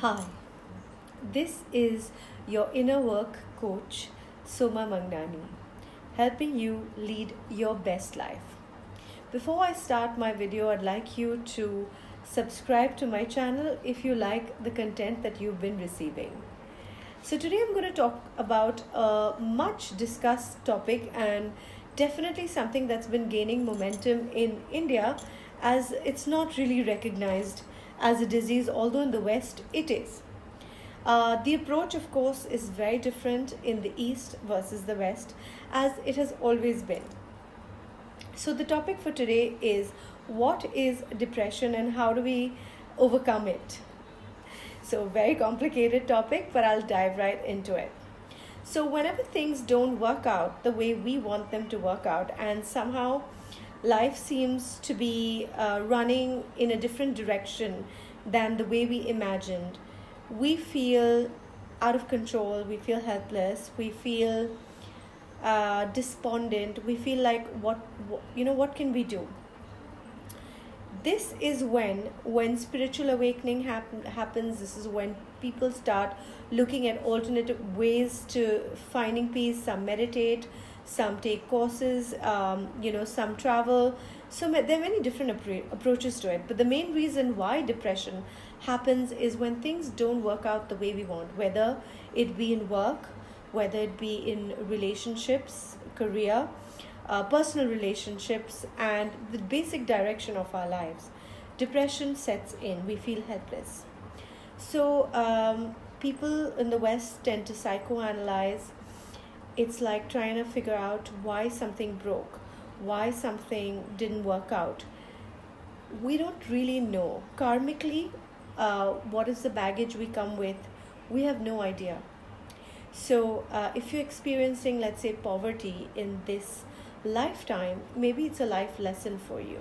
Hi, this is your inner work coach, Soma Mangnani, helping you lead your best life. Before I start my video, I'd like you to subscribe to my channel if you like the content that you've been receiving. So, today I'm going to talk about a much discussed topic and definitely something that's been gaining momentum in India as it's not really recognized as a disease, although in the West it is. The approach, of course, is very different in the East versus the West, as it has always been. So, the topic for today is what is depression and how do we overcome it? So, very complicated topic, but I'll dive right into it. So, whenever things don't work out the way we want them to work out, and somehow life seems to be running in a different direction than the way we imagined, we feel out of control, we feel helpless, we feel despondent, we feel like what can we do? This is when spiritual awakening happens. This is when people start looking at alternative ways to finding peace. Some meditate, some take courses, some travel. So there are many different approaches to it, but the main reason why depression happens is when things don't work out the way we want, whether it be in work, whether it be in relationships, career, personal relationships, and the basic direction of our lives. Depression sets in, we feel helpless. So, people in the West tend to psychoanalyze. It's like trying to figure out why something broke, why something didn't work out. We don't really know. Karmically, what is the baggage we come with? We have no idea. So, if you're experiencing, let's say, poverty in this lifetime, maybe it's a life lesson for you.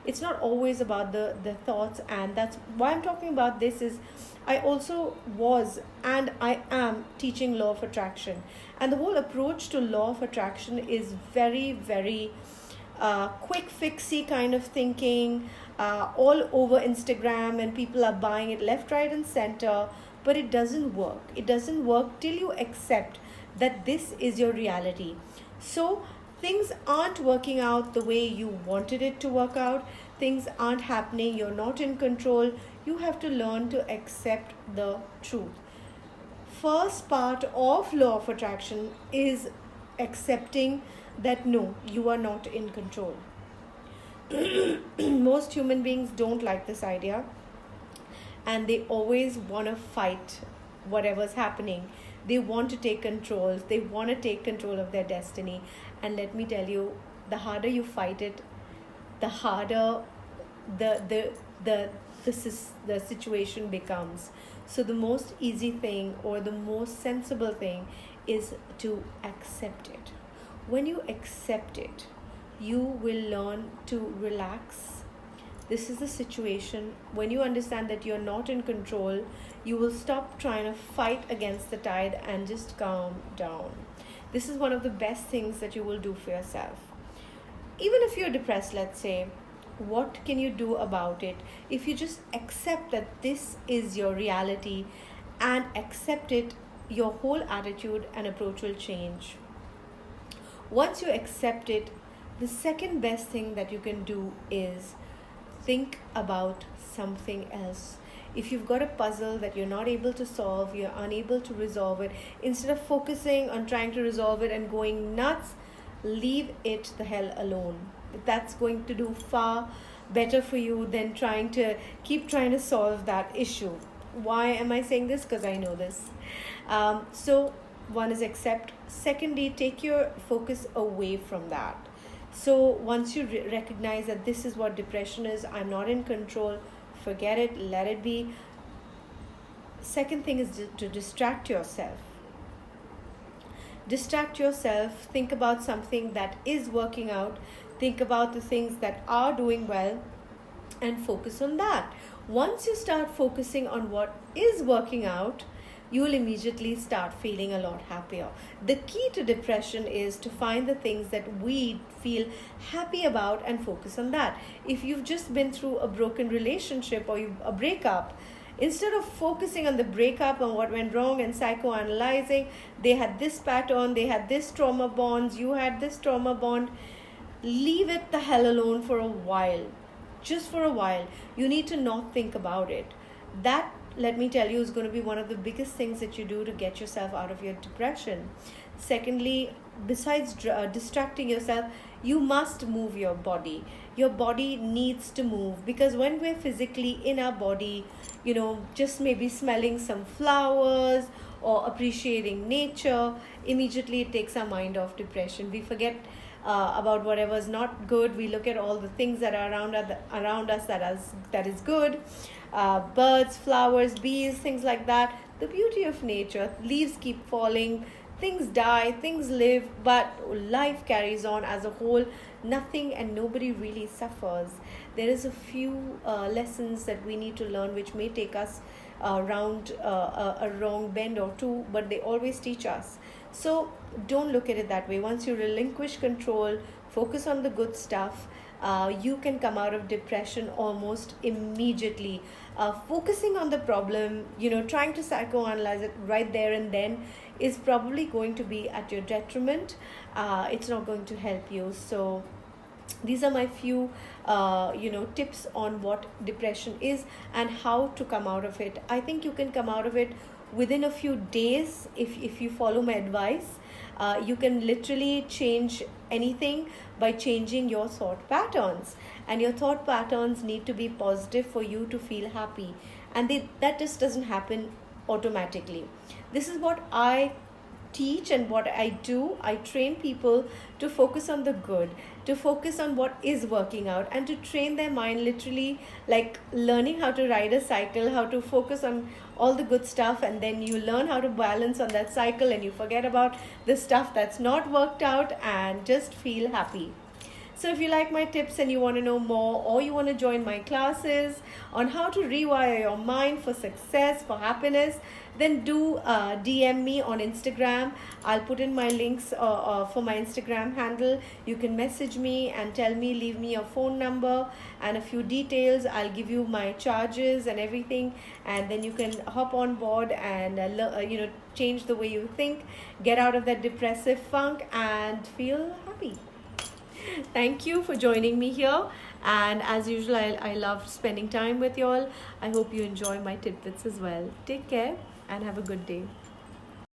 It's not always about the thoughts, and that's why I'm talking about this. Is I also was and I am teaching law of attraction, and the whole approach to law of attraction is very, very quick fixy kind of thinking, all over Instagram, and people are buying it left, right, and center, but it doesn't work. It doesn't work till you accept that this is your reality. So things aren't working out the way you wanted it to work out. Things aren't happening. You're not in control. You have to learn to accept the truth. First part of law of attraction is accepting that no, you are not in control. Most human beings don't like this idea, and they always want to fight whatever's happening. They want to take control. They want to take control of their destiny. And let me tell you, the harder you fight it, the harder the situation becomes. So the most easy thing or the most sensible thing is to accept it. When you accept it, you will learn to relax. This is the situation. When you understand that you're not in control, you will stop trying to fight against the tide and just calm down. This is one of the best things that you will do for yourself. Even if you're depressed, let's say, what can you do about it? If you just accept that this is your reality and accept it, your whole attitude and approach will change. Once you accept it, the second best thing that you can do is think about something else. If you've got a puzzle that you're not able to solve, you're unable to resolve it, instead of focusing on trying to resolve it and going nuts, leave it the hell alone. That's going to do far better for you than trying to solve that issue. Why am I saying this? Because I know this. So one is accept. Secondly, take your focus away from that. So once you recognize that this is what depression is, I'm not in control, forget it, let it be. Second thing is to distract yourself. Distract yourself, think about something that is working out, think about the things that are doing well, and focus on that. Once you start focusing on what is working out, you will immediately start feeling a lot happier. The key to depression is to find the things that we feel happy about and focus on that. If you've just been through a broken relationship or a breakup, Instead of focusing on the breakup and what went wrong and psychoanalyzing, they had this pattern, they had this trauma bonds, you had this trauma bond. Leave it the hell alone for a while. Just for a while. You need to not think about it. That, let me tell you, is going to be one of the biggest things that you do to get yourself out of your depression. Secondly, besides distracting yourself, you must move your body. Your body needs to move, because when we're physically in our body, just maybe smelling some flowers or appreciating nature, immediately it takes our mind off depression. We forget about whatever is not good. We look at all the things that are around us that is good. Birds, flowers, bees, things like that. The beauty of nature. Leaves keep falling, things die, things live, but life carries on as a whole. Nothing and nobody really suffers. There is a few lessons that we need to learn, which may take us around a wrong bend or two, but they always teach us. So don't look at it that way. Once you relinquish control, focus on the good stuff, you can come out of depression almost immediately. Focusing on the problem, trying to psychoanalyze it right there and then is probably going to be at your detriment. It's not going to help you. So these are my few tips on what depression is and how to come out of it. I think you can come out of it within a few days if you follow my advice. You can literally change anything by changing your thought patterns, and your thought patterns need to be positive for you to feel happy, and that just doesn't happen automatically. This is what I teach and what I do. I train people to focus on the good, to focus on what is working out, and to train their mind, literally like learning how to ride a cycle, how to focus on all the good stuff, and then you learn how to balance on that cycle and you forget about the stuff that's not worked out and just feel happy. So if you like my tips and you want to know more, or you want to join my classes on how to rewire your mind for success, for happiness, then do DM me on Instagram. I'll put in my links for my Instagram handle. You can message me and tell me, leave me your phone number and a few details. I'll give you my charges and everything, and then you can hop on board and change the way you think, get out of that depressive funk and feel happy. Thank you for joining me here, and as usual, I love spending time with y'all. I hope you enjoy my tidbits as well. Take care and have a good day.